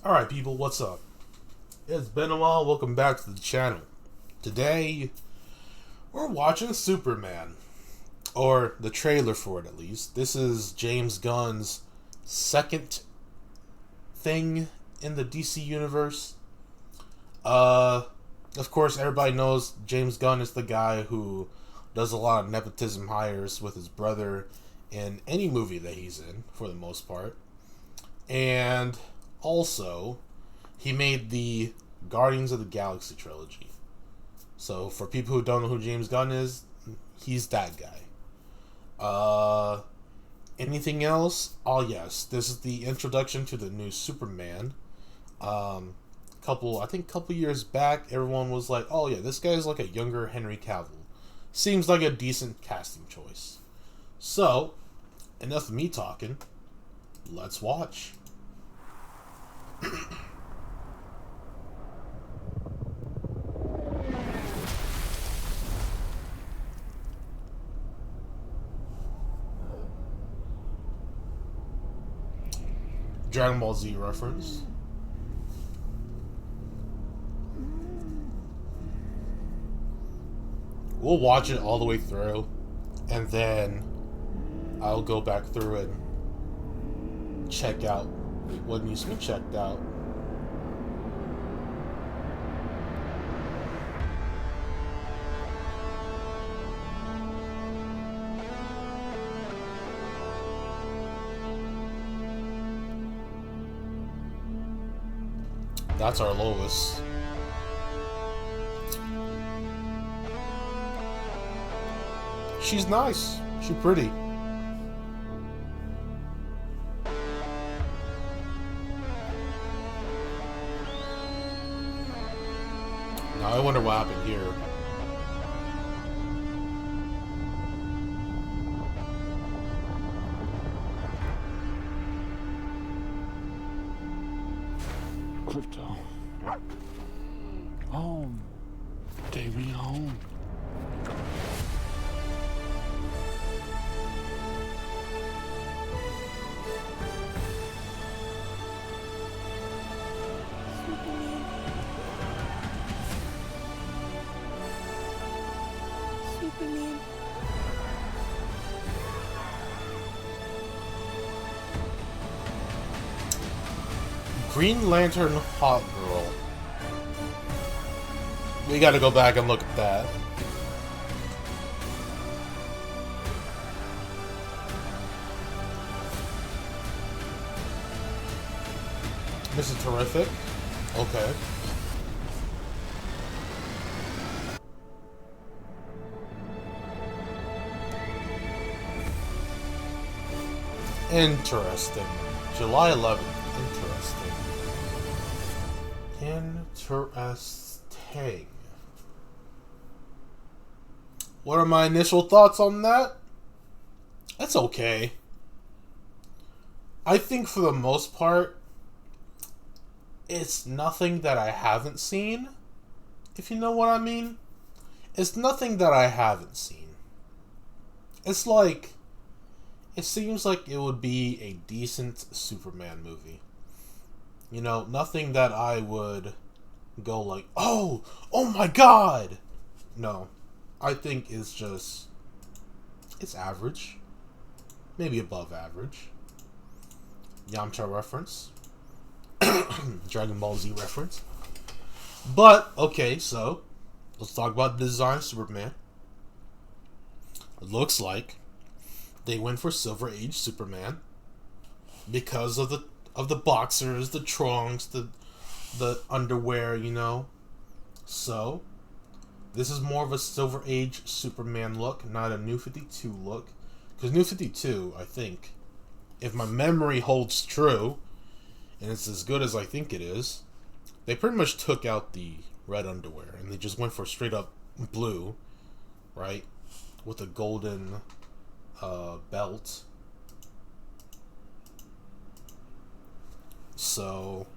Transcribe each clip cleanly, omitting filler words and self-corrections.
Alright people, what's up? It's been a while, welcome back to the channel. Today, we're watching Superman. Or the trailer for it at least. This is James Gunn's second thing in the DC universe. Of course everybody knows James Gunn is the guy who does a lot of nepotism hires with his brother in any movie that he's in, for the most part. And also, he made the Guardians of the Galaxy trilogy. So, for people who don't know who James Gunn is, he's that guy. Anything else? Oh, yes. This is the introduction to the new Superman. Couple years back, everyone was like, oh, yeah, this guy's like a younger Henry Cavill. Seems like a decent casting choice. So, enough of me talking. Let's watch. Dragon Ball Z reference. We'll watch it all the way through, and then I'll go back through and check out what needs to be checked out. That's our Lois. She's nice. She's pretty. Now I wonder what happened here. Crypto. Home. Take me home. Superman. Green Lantern Hot Girl. We gotta go back and look at that. Mr. Terrific. Okay. Interesting. July 11th. Interesting. What are my initial thoughts on that? It's okay. I think for the most part, it's nothing that I haven't seen, if you know what I mean. It's nothing that I haven't seen. It's like, it seems like it would be a decent Superman movie. You know, nothing that I would go like, oh my god! No. I think it's just, it's average. Maybe above average. Yamcha reference. Dragon Ball Z reference. But, okay, so, let's talk about the design of Superman. It looks like they went for Silver Age Superman because of the boxers, the trunks, the underwear, you know. So, this is more of a Silver Age Superman look, not a New 52 look. Because New 52, I think, if my memory holds true, and it's as good as I think it is, they pretty much took out the red underwear, and they just went for straight up blue, right? With a golden belt. So,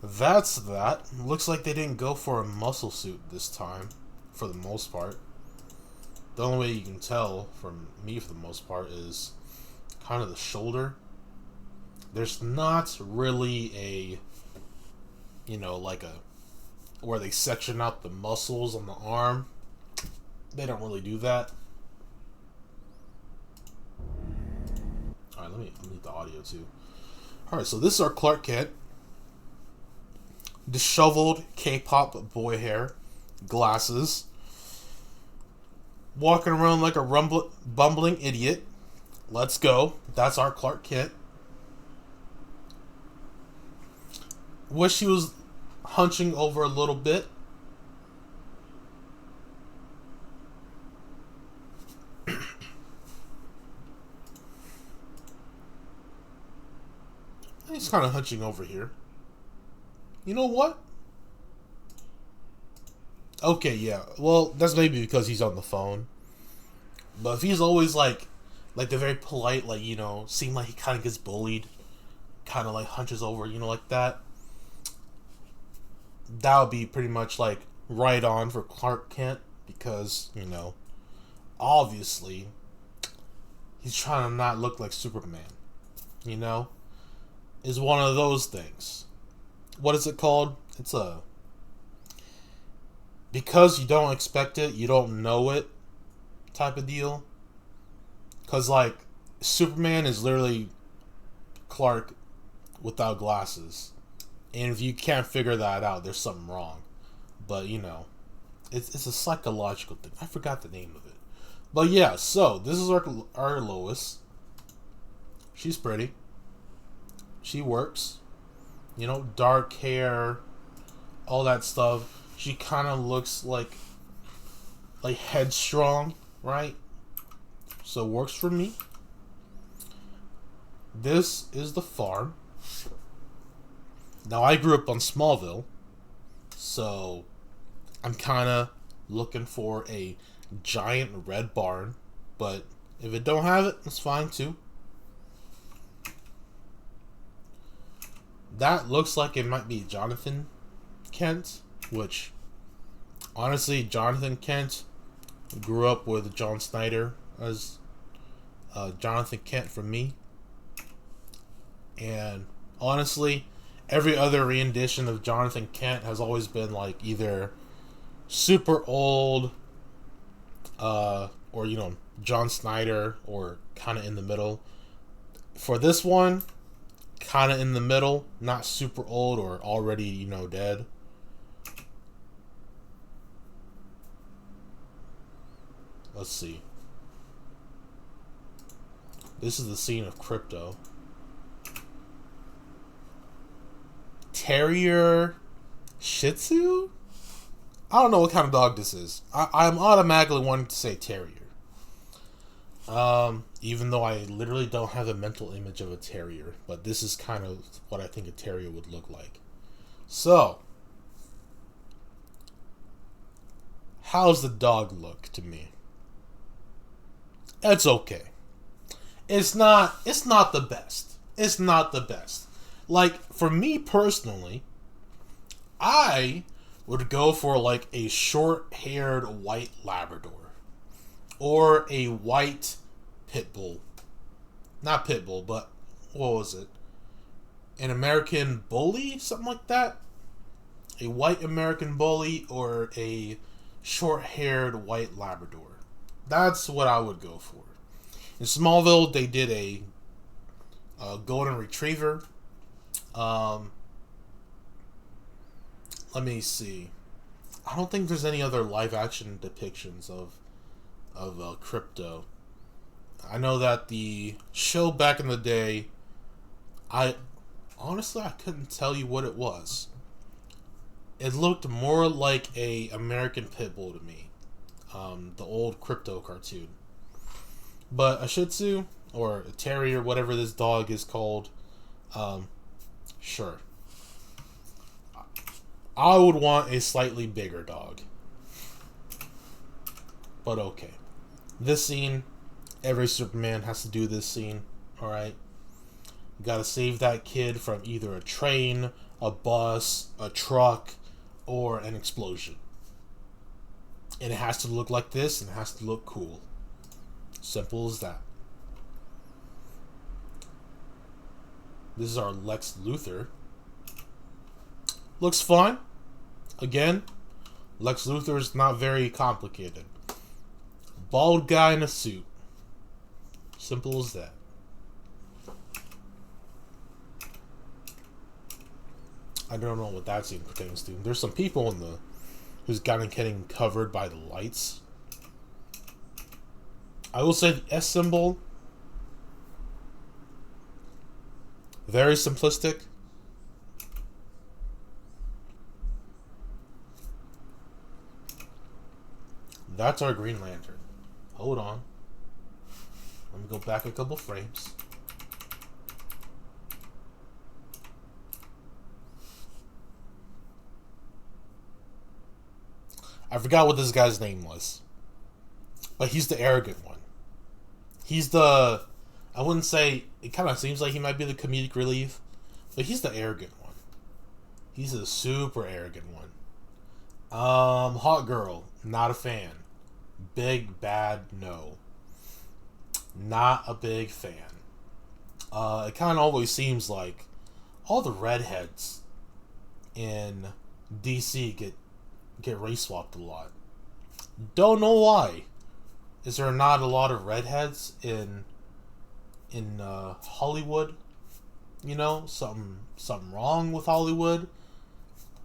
that's that. Looks like they didn't go for a muscle suit this time, for the most part. The only way you can tell, from me for the most part, is kind of the shoulder. There's not really a you know, like a where they section out the muscles on the arm. They don't really do that. Alright, let me mute the audio too. Alright, so this is our Clark Kent. Disheveled K-pop boy hair, glasses, walking around like a bumbling idiot. Let's go. That's our Clark Kent. Wish he was hunching over a little bit. He's kind of hunching over here. You know what? Okay, yeah. Well, that's maybe because he's on the phone. But if he's always like the very polite, like, you know, seem like he kind of gets bullied, kind of like hunches over, you know, like that. That would be pretty much like right on for Clark Kent because, you know, obviously he's trying to not look like Superman. You know? Is one of those things. What is it called? It's a because you don't expect it, you don't know it type of deal. Because, like, Superman is literally Clark without glasses. And if you can't figure that out, there's something wrong. But, you know, it's a psychological thing. I forgot the name of it. But, yeah, so, this is our Lois. She's pretty. She works. You know, dark hair, all that stuff. She kind of looks like headstrong, right? So works for me. This is the farm. Now I grew up on Smallville, so I'm kind of looking for a giant red barn, but if it don't have it, it's fine too. That looks like it might be Jonathan Kent, which, honestly, Jonathan Kent grew up with John Snyder as Jonathan Kent for me. And, honestly, every other rendition of Jonathan Kent has always been, like, either super old, or, you know, John Snyder, or kind of in the middle. For this one, kind of in the middle, not super old or already, you know, dead. Let's see. This is the scene of Krypto. Terrier Shih Tzu? I don't know what kind of dog this is. I'm automatically wanting to say terrier. Even though I literally don't have a mental image of a terrier, but this is kind of what I think a terrier would look like. So, how's the dog look to me? It's okay. It's not the best. It's not the best. Like, for me personally, I would go for like a short-haired white Labrador. Or a white pit bull. Not pit bull, but what was it? An American bully? Something like that? A white American bully or a short-haired white Labrador. That's what I would go for. In Smallville, they did a golden retriever. Let me see. I don't think there's any other live-action depictions of Krypto. I know that the show back in the day, I couldn't tell you what it was. It looked more like a American Pit Bull to me, the old Krypto cartoon. But a Shih Tzu or a Terrier, whatever this dog is called, sure. I would want a slightly bigger dog, but okay. This scene, every Superman has to do this scene, alright? You gotta save that kid from either a train, a bus, a truck, or an explosion. And it has to look like this, and it has to look cool. Simple as that. This is our Lex Luthor. Looks fun. Again, Lex Luthor's not very complicated. Bald guy in a suit. Simple as that. I don't know what that scene pertains to. There's some people in the who's getting covered by the lights. I will say the S symbol, very simplistic. That's our Green Lantern. Hold on. Let me go back a couple frames. I forgot what this guy's name was. But he's the arrogant one. He's the... I wouldn't say... It kind of seems like he might be the comedic relief. But he's the arrogant one. He's a super arrogant one. Hot Girl. Not a fan. Big Bad No. Not a big fan. It kind of always seems like all the redheads in DC get race swapped a lot. Don't know why. Is there not a lot of redheads in Hollywood? You know, something wrong with Hollywood?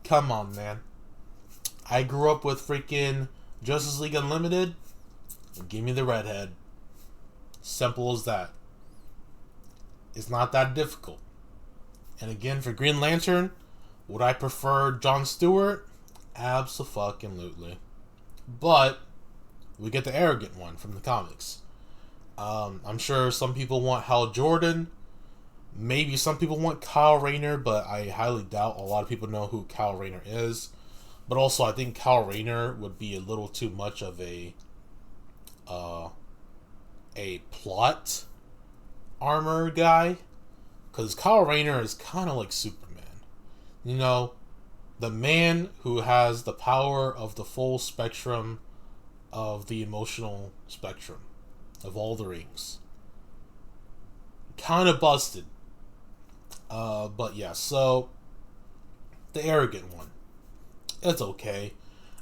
Come on, man. I grew up with freaking Justice League Unlimited. Give me the redhead. Simple as that. It's not that difficult. And again, for Green Lantern, would I prefer John Stewart? Abso-fucking-lutely. But we get the arrogant one from the comics. I'm sure some people want Hal Jordan. Maybe some people want Kyle Rayner, but I highly doubt a lot of people know who Kyle Rayner is. But also, I think Kyle Rayner would be a little too much of a plot armor guy. Because Kyle Rayner is kind of like Superman. You know, the man who has the power of the full spectrum of the emotional spectrum of all the rings. Kind of busted. But yeah, so the arrogant one. It's okay.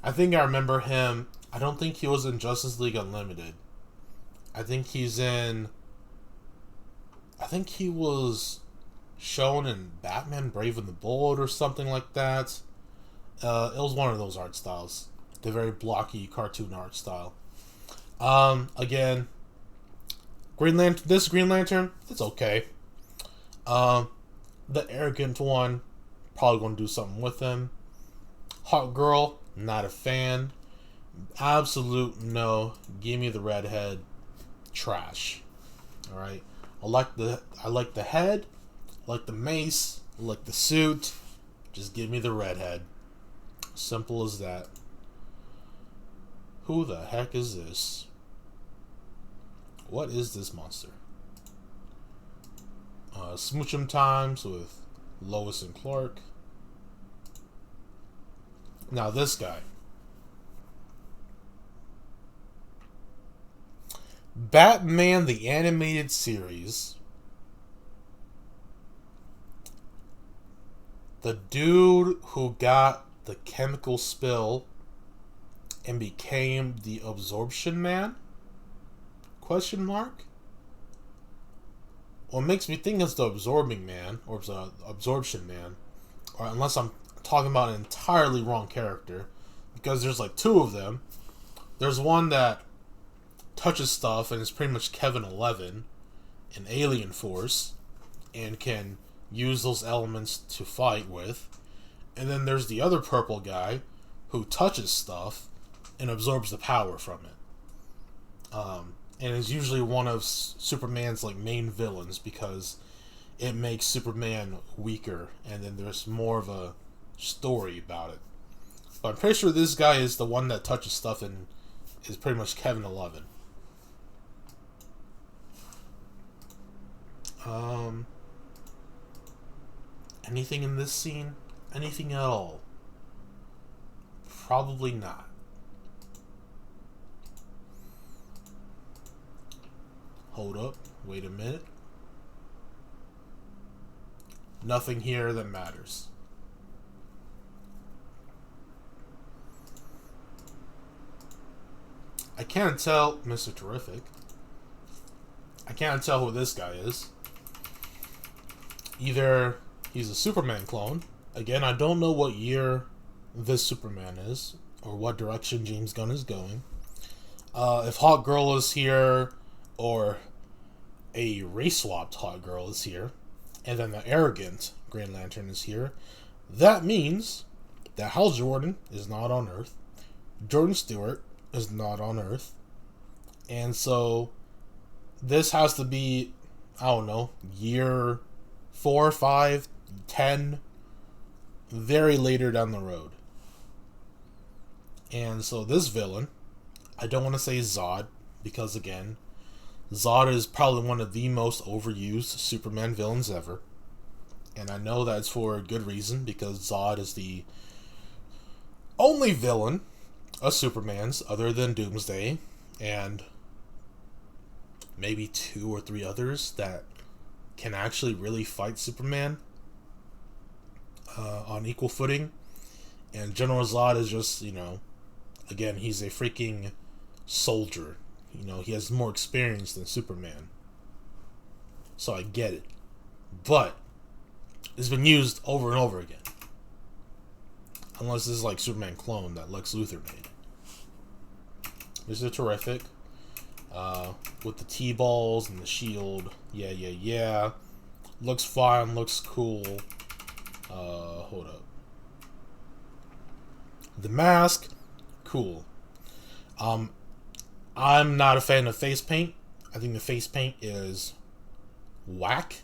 I think I remember him. I don't think he was in Justice League Unlimited. I think he was shown in Batman Brave and the Bold or something like that. It was one of those art styles. The very blocky cartoon art style. Again, this Green Lantern, it's okay. The arrogant one, probably going to do something with him. Hot Girl, not a fan. Absolute no. Give me the redhead. Trash. Alright. I like the head. I like the mace. I like the suit. Just give me the redhead. Simple as that. Who the heck is this? What is this monster? Smoochum Times with Lois and Clark. Now this guy. Batman the Animated Series. The dude who got the chemical spill and became the Absorption Man? Question mark? What makes me think it's the Absorbing Man, or it's the Absorption Man, or unless I'm talking about an entirely wrong character, because there's like two of them. There's one that touches stuff and is pretty much Kevin 11 in Alien Force and can use those elements to fight with. And then there's the other purple guy who touches stuff and absorbs the power from it. And is usually one of Superman's like main villains because it makes Superman weaker, and then there's more of a story about it. But I'm pretty sure this guy is the one that touches stuff and is pretty much Kevin 11. Anything in this scene? Anything at all? Probably not. Hold up. Wait a minute. Nothing here that matters. I can't tell Mr. Terrific. I can't tell who this guy is. Either he's a Superman clone. Again, I don't know what year this Superman is, or what direction James Gunn is going. If Hawk Girl is here, or a race-swapped Hawk Girl is here, and then the arrogant Green Lantern is here, that means that Hal Jordan is not on Earth, Jordan Stewart is not on Earth, and so this has to be, I don't know, year 4, 5, 10, very later down the road. And so this villain, I don't want to say Zod, because again, Zod is probably one of the most overused Superman villains ever. And I know that's for a good reason, because Zod is the only villain of Superman's other than Doomsday and maybe 2 or 3 others that can actually really fight Superman on equal footing. And General Zod is just, again, he's a freaking soldier. He has more experience than Superman. So I get it. But it's been used over and over again. Unless this is like Superman clone that Lex Luthor made. Mr. Terrific. With the T-balls and the shield. Yeah. Looks fine, looks cool. Hold up. The mask, cool. I'm not a fan of face paint. I think the face paint is whack.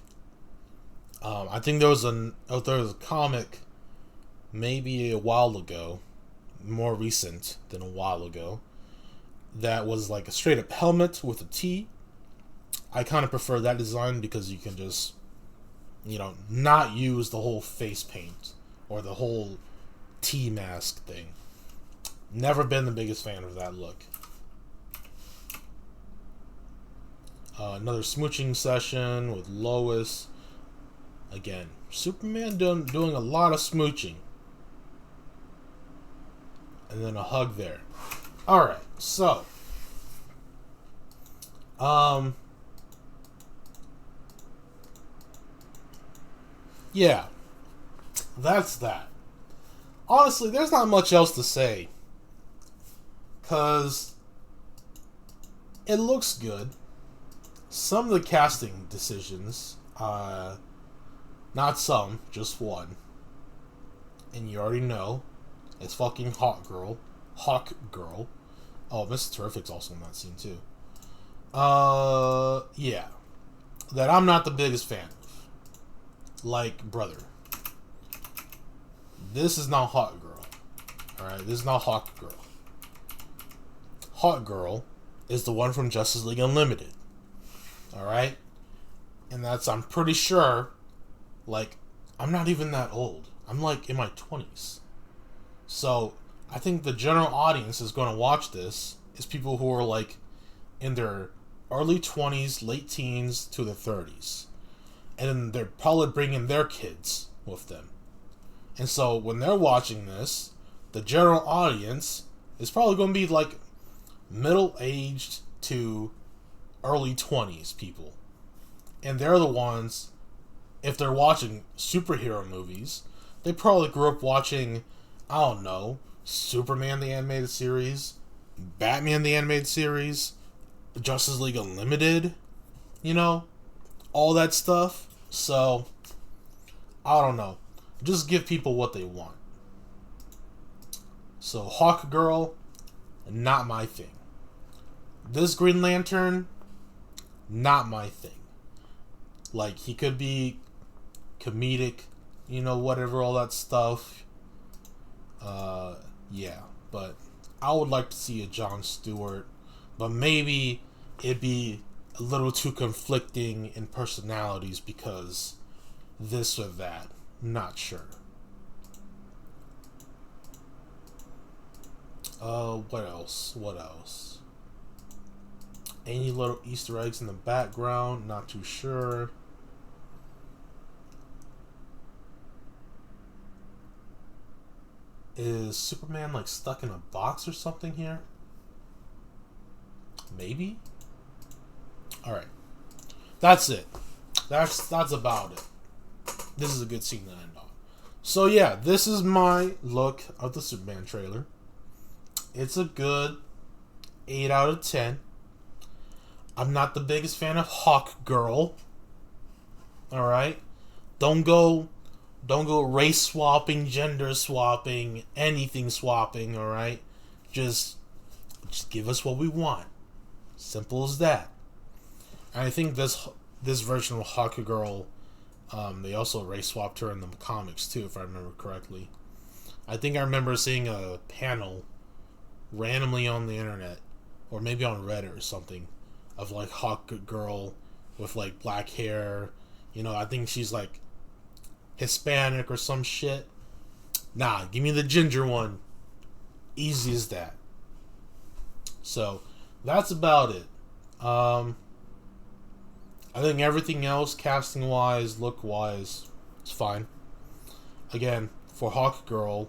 I think there was a comic maybe a while ago, more recent than a while ago, that was like a straight up helmet with a T. I kind of prefer that design because you can just, not use the whole face paint or the whole T mask thing. Never been the biggest fan of that look. Another smooching session with Lois. Again, Superman doing a lot of smooching. And then a hug there. Alright, so. Yeah. That's that. Honestly, there's not much else to say. Because it looks good. Some of the casting decisions, not some, just one. And you already know, it's fucking Hawk Girl. Oh, Mr. Terrific's also in that scene too. Yeah. That I'm not the biggest fan of. Like, brother. This is not Hawk Girl. Alright, this is not Hawk Girl. Hawk Girl is the one from Justice League Unlimited. Alright? And that's, I'm pretty sure, like, I'm not even that old. I'm like in my 20s. So, I think the general audience is going to watch this is people who are like in their early 20s, late teens to the 30s. And they're probably bringing their kids with them. And so, when they're watching this, the general audience is probably going to be like middle-aged to early 20s people. And they're the ones, if they're watching superhero movies, they probably grew up watching, I don't know, Superman the Animated Series, Batman the Animated Series, Justice League Unlimited, all that stuff. So, I don't know. Just give people what they want. So, Hawk Girl, not my thing. This Green Lantern, not my thing. Like, he could be comedic, whatever, all that stuff. Yeah, but I would like to see a Jon Stewart, but maybe it'd be a little too conflicting in personalities because this or that. Not sure. What else? Any little Easter eggs in the background? Not too sure. Is Superman like stuck in a box or something here? Maybe? Alright. That's it. That's about it. This is a good scene to end on. So yeah, this is my look of the Superman trailer. It's a good 8 out of 10. I'm not the biggest fan of Hawk Girl. Alright? Don't go race swapping, gender swapping, anything swapping, alright? Just give us what we want. Simple as that. And I think this version of Hawk Girl, they also race swapped her in the comics too, if I remember correctly. I think I remember seeing a panel randomly on the internet, or maybe on Reddit or something, of like Hawk Girl with like black hair. You know, I think she's like Hispanic or some shit. Nah, give me the ginger one. Easy as that. So that's about it. I think everything else, casting wise, look wise, is fine. Again, for Hawk Girl,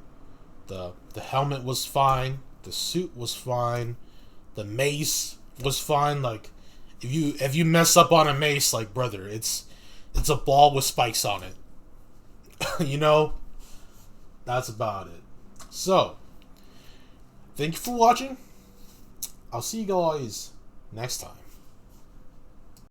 the helmet was fine, the suit was fine, the mace was fine. Like, if you mess up on a mace, like, brother, it's a ball with spikes on it. You know? That's about it. So, thank you for watching. I'll see you guys next time.